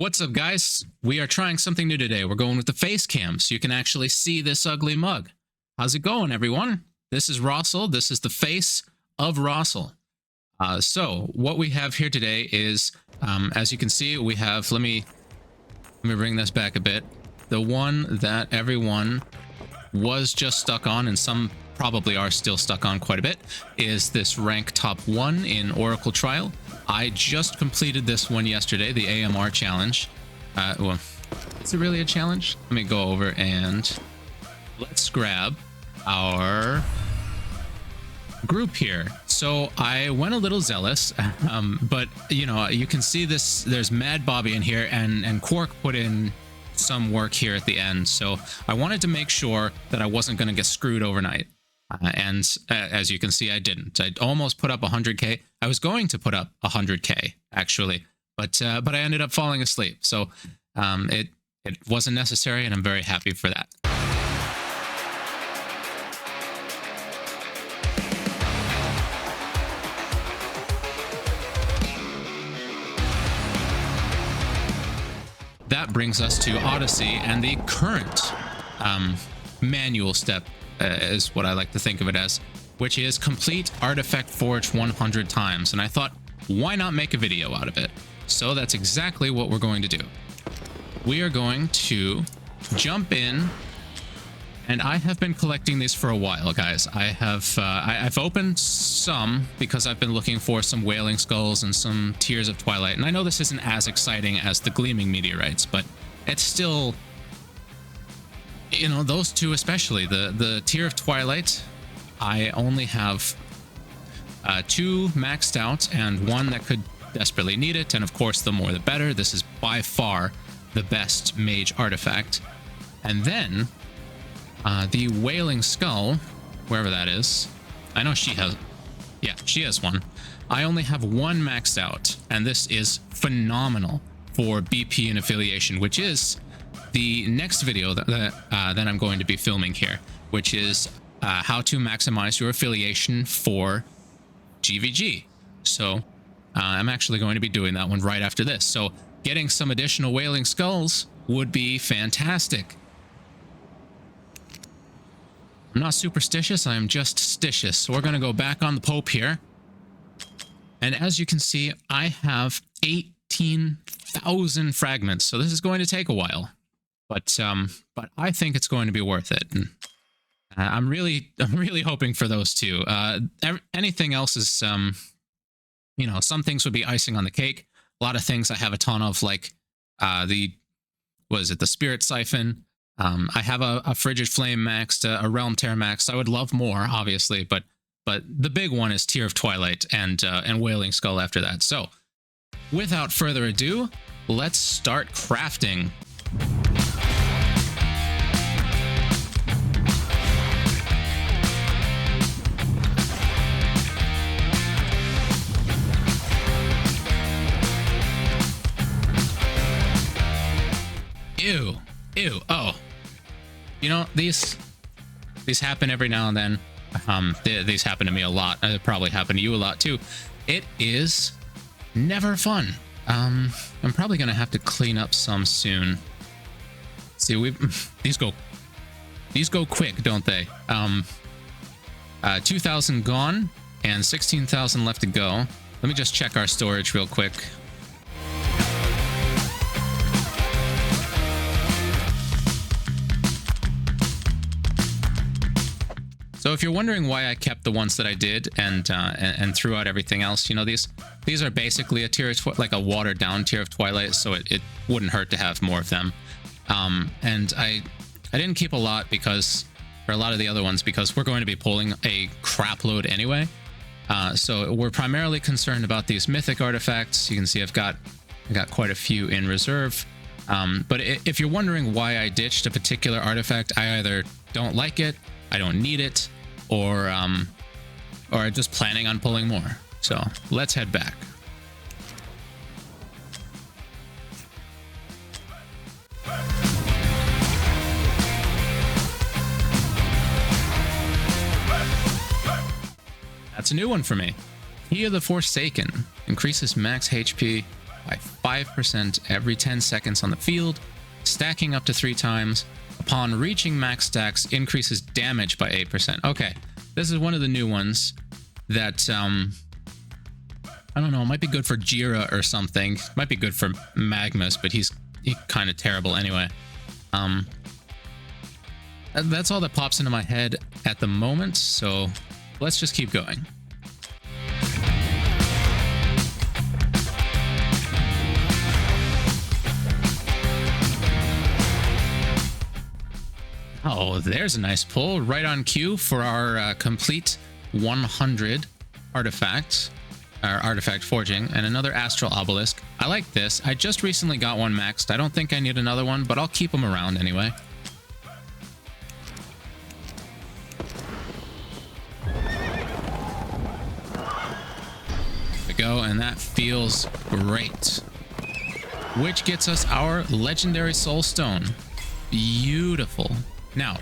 What's up, guys? We are trying something new today. We're going with the face cam so you can actually see this ugly mug. How's it going, everyone? This is Russell. This is the face of Russell. So what we have here today is, as you can see, we have, let me bring this back a bit. The one that everyone was just stuck on, and some probably are still stuck on quite a bit, is this rank top 1 in Oracle Trial. I just completed this one yesterday, the AMR challenge. Well, is it really a challenge? Let me go over and let's grab our group here. So I went a little zealous, but you know, you can see this, there's Mad Bobby in here, and Quark put in some work here at the end. So I wanted to make sure that I wasn't going to get screwed overnight. And as you can see, I didn't. I almost put up 100k. I was going to put up 100k actually, but I ended up falling asleep. So it wasn't necessary, and I'm very happy for that. That brings us to Odyssey, and the current manual step is what I like to think of it as, which is complete Artifact Forge 100 times. And I thought, why not make a video out of it? So that's exactly what we're going to do. We are going to jump in, and I have been collecting these for a while, guys. I've opened some because I've been looking for some Wailing Skulls and some Tears of Twilight. And I know this isn't as exciting as the Gleaming Meteorites, but it's still, you know, those two especially. The Tear of Twilight, I only have 2 maxed out and 1 that could desperately need it, and of course the more the better. This is by far the best mage artifact. And then the Wailing Skull, wherever that is, I know she has, yeah, she has 1. I only have 1 maxed out, and this is phenomenal for BP and affiliation, which is the next video that I'm going to be filming here, which is how to maximize your affiliation for GVG. So I'm actually going to be doing that one right after this. So getting some additional Wailing Skulls would be fantastic. I'm not superstitious, I am just stitious. So we're going to go back on the Pope here. And as you can see, I have 18,000 fragments. So this is going to take a while. But I think it's going to be worth it. And I'm really hoping for those two. Anything else is, you know, some things would be icing on the cake. A lot of things I have a ton of, like the Spirit Siphon. I have a Frigid Flame maxed, a Realm Tear maxed. I would love more, obviously, but the big one is Tear of Twilight and Wailing Skull after that. So without further ado, let's start crafting. Ew. Oh, you know, these happen every now and then. These happen to me a lot. They probably happen to you a lot too. It is never fun. I'm probably gonna have to clean up some soon. See, these go quick, don't they? 2,000 gone and 16,000 left to go. Let me just check our storage real quick. So if you're wondering why I kept the ones that I did and threw out everything else, you know, these are basically a tier of like a watered down Tear of Twilight, so it wouldn't hurt to have more of them. And I didn't keep a lot because, for a lot of the other ones, because we're going to be pulling a crap load anyway. So we're primarily concerned about these mythic artifacts. You can see I got quite a few in reserve. But if you're wondering why I ditched a particular artifact, I either don't like it, I don't need it, or I'm just planning on pulling more. So let's head back. That's a new one for me. Key of the Forsaken increases max HP by 5% every 10 seconds on the field, stacking up to 3 times. Upon reaching max stacks, increases damage by 8%. Okay, this is one of the new ones that, I don't know, might be good for Jira or something. Might be good for Magnus, but he's kind of terrible anyway. That's all that pops into my head at the moment, so let's just keep going. Oh, there's a nice pull right on cue for our complete 100 artifacts, our artifact forging, and another astral obelisk. I like this. I just recently got one maxed. I don't think I need another one, but I'll keep them around anyway. There we go, and that feels great. Which gets us our legendary soul stone. Beautiful. Now,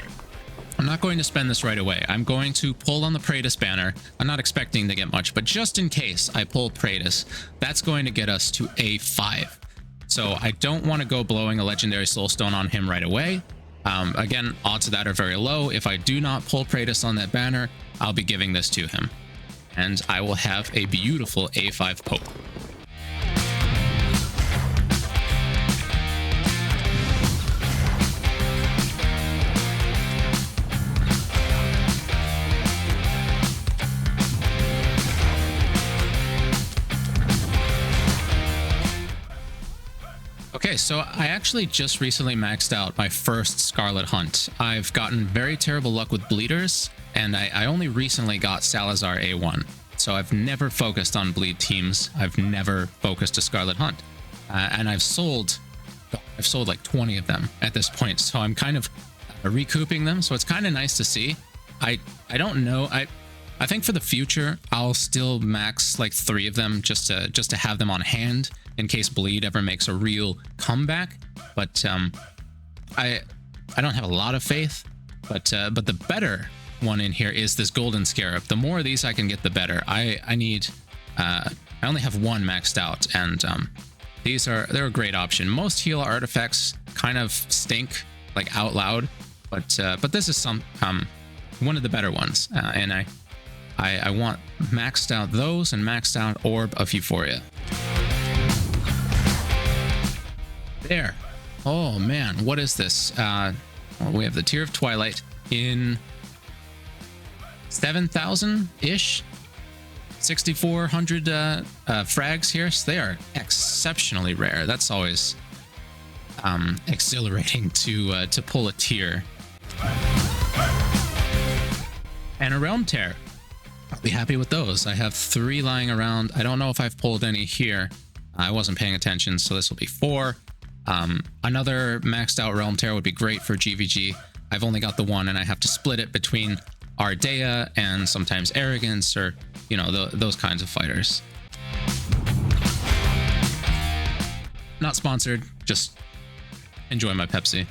I'm not going to spend this right away. I'm going to pull on the Praetus banner. I'm not expecting to get much, but just in case I pull Praetus, that's going to get us to A5. So I don't want to go blowing a legendary soulstone on him right away. Again, odds of that are very low. If I do not pull Praetus on that banner, I'll be giving this to him. And I will have a beautiful A5 Pope. Okay, so I actually just recently maxed out my first Scarlet Hunt. I've gotten very terrible luck with bleeders, and I only recently got Salazar A1. So I've never focused on bleed teams. I've never focused a Scarlet Hunt. And I've sold like 20 of them at this point. So I'm kind of recouping them. So it's kind of nice to see. I don't know. I think for the future, I'll still max like 3 of them just to have them on hand in case bleed ever makes a real comeback. But I don't have a lot of faith. But the better one in here is this golden scarab. The more of these I can get, the better. I only have 1 maxed out, and they're a great option. Most heal artifacts kind of stink like out loud, but this is one of the better ones, and I want maxed out those and maxed out Orb of Euphoria. There. Oh man, what is this? Well, we have the Tear of Twilight in 7,000-ish, 6,400 frags here. So they are exceptionally rare. That's always exhilarating to pull a Tear. And a Realm Tear. I'll be happy with those. I have 3 lying around. I don't know if I've pulled any here. I wasn't paying attention, so this will be 4. Another maxed out Realm Tear would be great for GVG. I've only got the 1, and I have to split it between Ardea and sometimes Arrogance, or, you know, those kinds of fighters. Not sponsored, just enjoy my Pepsi.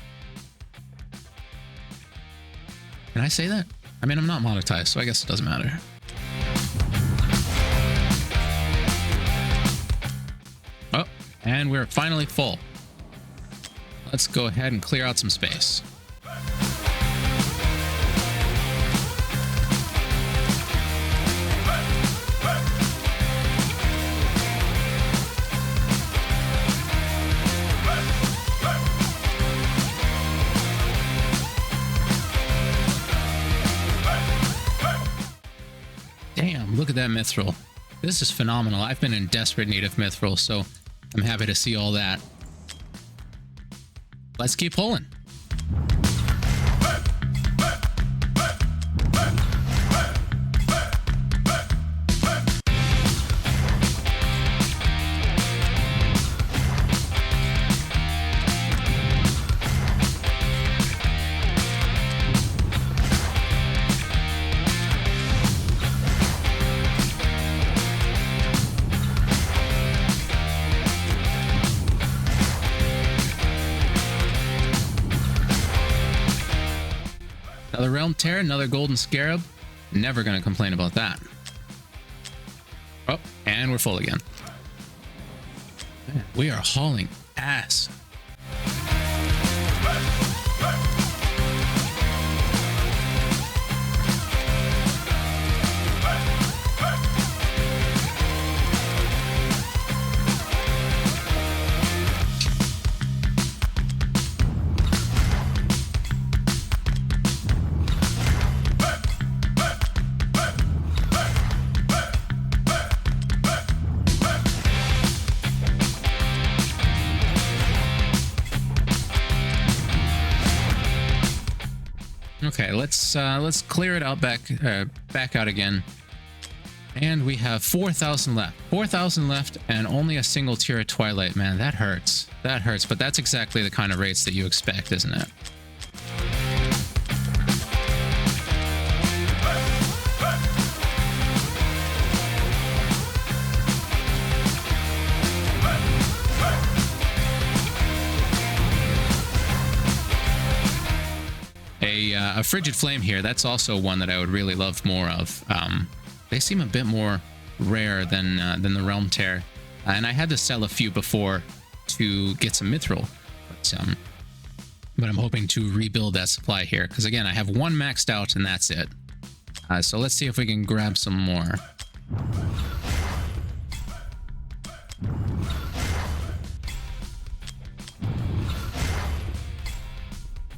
Can I say that? I mean, I'm not monetized, so I guess it doesn't matter. Oh, and we're finally full. Let's go ahead and clear out some space. Damn, look at that mithril. This is phenomenal. I've been in desperate need of mithril, so I'm happy to see all that. Let's keep pulling. Another Realm Tear, another Golden Scarab. Never going to complain about that. Oh, and we're full again. Man, we are hauling ass. Okay, let's clear it out back out again. And we have 4,000 left. 4,000 left and only a single tier of Twilight. Man, that hurts. That hurts, but that's exactly the kind of rates that you expect, isn't it? A Frigid Flame here, that's also one that I would really love more of. They seem a bit more rare than the Realm Tear, and I had to sell a few before to get some Mithril, but I'm hoping to rebuild that supply here, because again, I have one maxed out and that's it. So let's see if we can grab some more.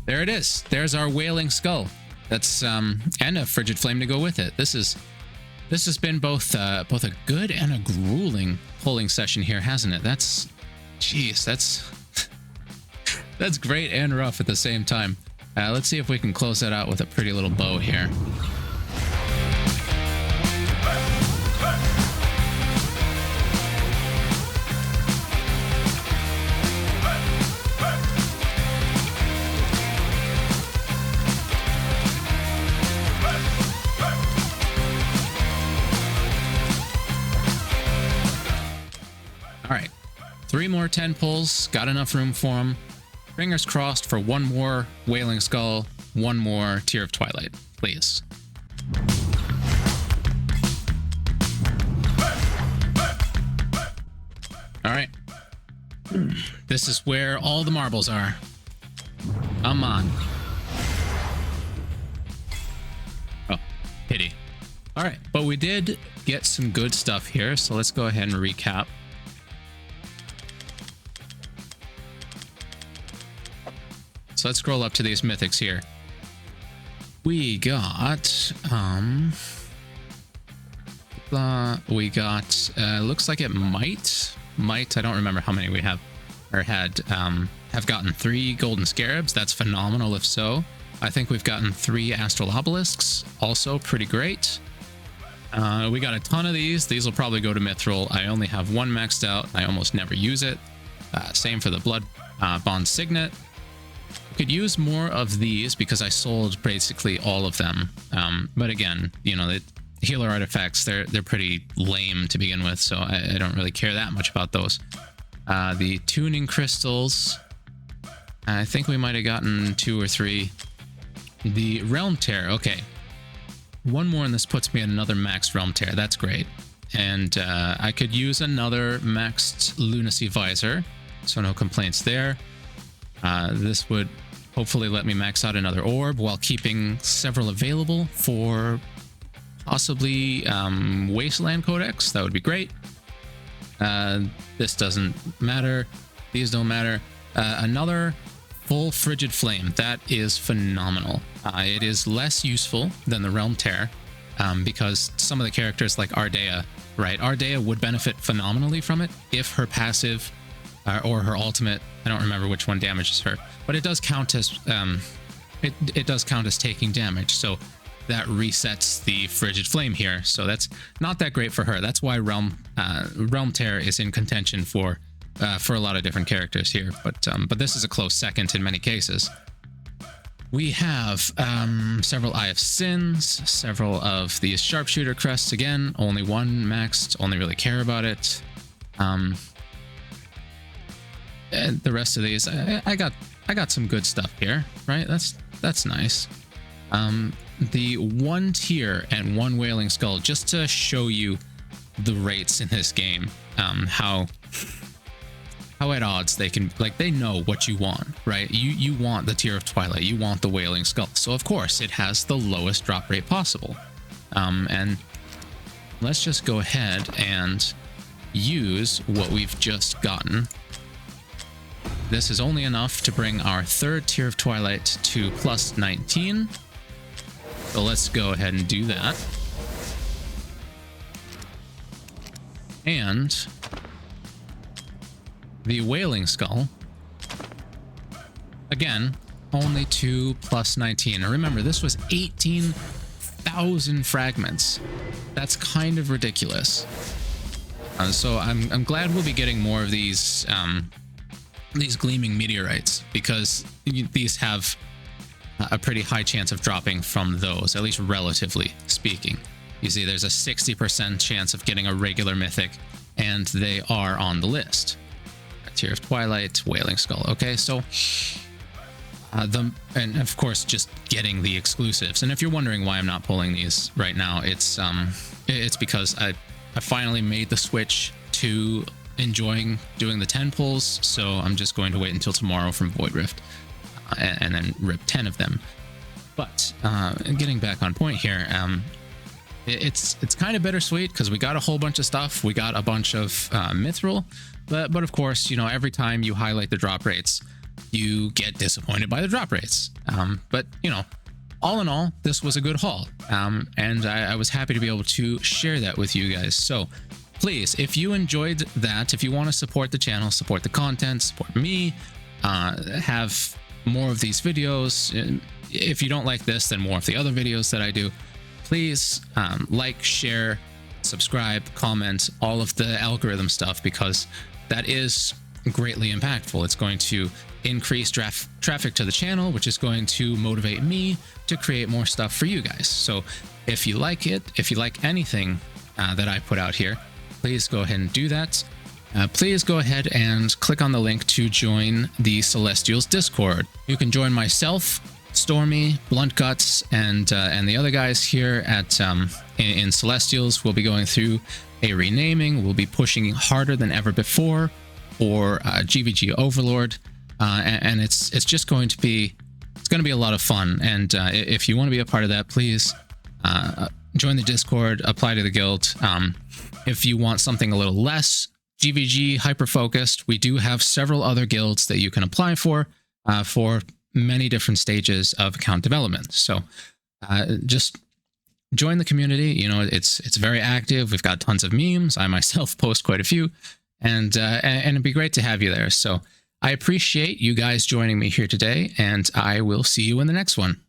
There it is. There's our Wailing Skull. That's and a Frigid Flame to go with it. This has been both a good and a grueling pulling session here, hasn't it? That's that's great and rough at the same time. Let's see if we can close that out with a pretty little bow here. All right, 3 more 10 pulls, got enough room for them. Fingers crossed for one more Wailing Skull, one more Tear of Twilight, please. All right, this is where all the marbles are. Come on. Oh, pity. All right, but we did get some good stuff here, so let's go ahead and recap. So let's scroll up to these mythics here. We got looks like it might, I don't remember how many we have or had, have gotten 3 golden scarabs. That's phenomenal if so. I think we've gotten 3 astral obelisks, also pretty great. We got a ton of these. These will probably go to Mithril. I only have 1 maxed out. I almost never use it. Same for the Blood Bond Signet. Could use more of these because I sold basically all of them. But again, you know, the healer artifacts, they're pretty lame to begin with, so I don't really care that much about those. The tuning crystals, I think we might have gotten 2 or 3. The Realm Tear, okay. 1 more and this puts me at another maxed Realm Tear. That's great. And I could use another maxed Lunacy Visor, so no complaints there. This would hopefully let me max out another orb while keeping several available for possibly Wasteland Codex. That would be great. This doesn't matter. These don't matter. Another full Frigid Flame. That is phenomenal. It is less useful than the Realm Tear because some of the characters like Ardea, right? Ardea would benefit phenomenally from it if her passive or her ultimate, I don't remember which one damages her, but it does count as it does count as taking damage, so that resets the Frigid Flame here. So that's not that great for her. That's why Realm Tear is in contention for a lot of different characters here, but this is a close second in many cases. We have several Eye of Sins, several of these Sharpshooter Crests. Again, only 1 maxed, only really care about it. And the rest of these, I got some good stuff here, right? That's nice. The 1 tier and 1 Wailing Skull, just to show you the rates in this game, how how at odds they can, like, they know what you want, right? You want the Tear of Twilight, you want the Wailing Skull, so of course it has the lowest drop rate possible. And let's just go ahead and use what we've just gotten. This is only enough to bring our third Tear of Twilight to plus 19. So let's go ahead and do that. And the Wailing Skull, again, only to plus 19. Now remember, this was 18,000 fragments. That's kind of ridiculous. So I'm glad we'll be getting more of these gleaming meteorites, because these have a pretty high chance of dropping from those, at least relatively speaking. You see, there's a 60% chance of getting a regular mythic, and they are on the list. Tear of Twilight, Wailing Skull. Okay, so and of course just getting the exclusives. And if you're wondering why I'm not pulling these right now, it's because I finally made the switch to enjoying doing the 10 pulls, so I'm just going to wait until tomorrow from Void Rift and then rip 10 of them. But getting back on point here, it's kind of bittersweet because we got a whole bunch of stuff. We got a bunch of mithril, but of course, you know, every time you highlight the drop rates, you get disappointed by the drop rates. But you know, all in all, this was a good haul, and I was happy to be able to share that with you guys. So please, if you enjoyed that, if you want to support the channel, support the content, support me, have more of these videos. If you don't like this, then more of the other videos that I do. Please like, share, subscribe, comment, all of the algorithm stuff, because that is greatly impactful. It's going to increase traffic to the channel, which is going to motivate me to create more stuff for you guys. So if you like it, if you like anything that I put out here, please go ahead and do that. Please go ahead and click on the link to join the Celestials Discord. You can join myself, Stormy, Blunt Guts, and the other guys here at in Celestials. We'll be going through a renaming. We'll be pushing harder than ever before for GVG Overlord, and it's just going to be a lot of fun. And if you want to be a part of that, please join the Discord, apply to the guild. If you want something a little less GVG hyper focused, we do have several other guilds that you can apply for many different stages of account development. So just join the community. You know, it's very active. We've got tons of memes. I myself post quite a few, and it'd be great to have you there. So I appreciate you guys joining me here today, and I will see you in the next one.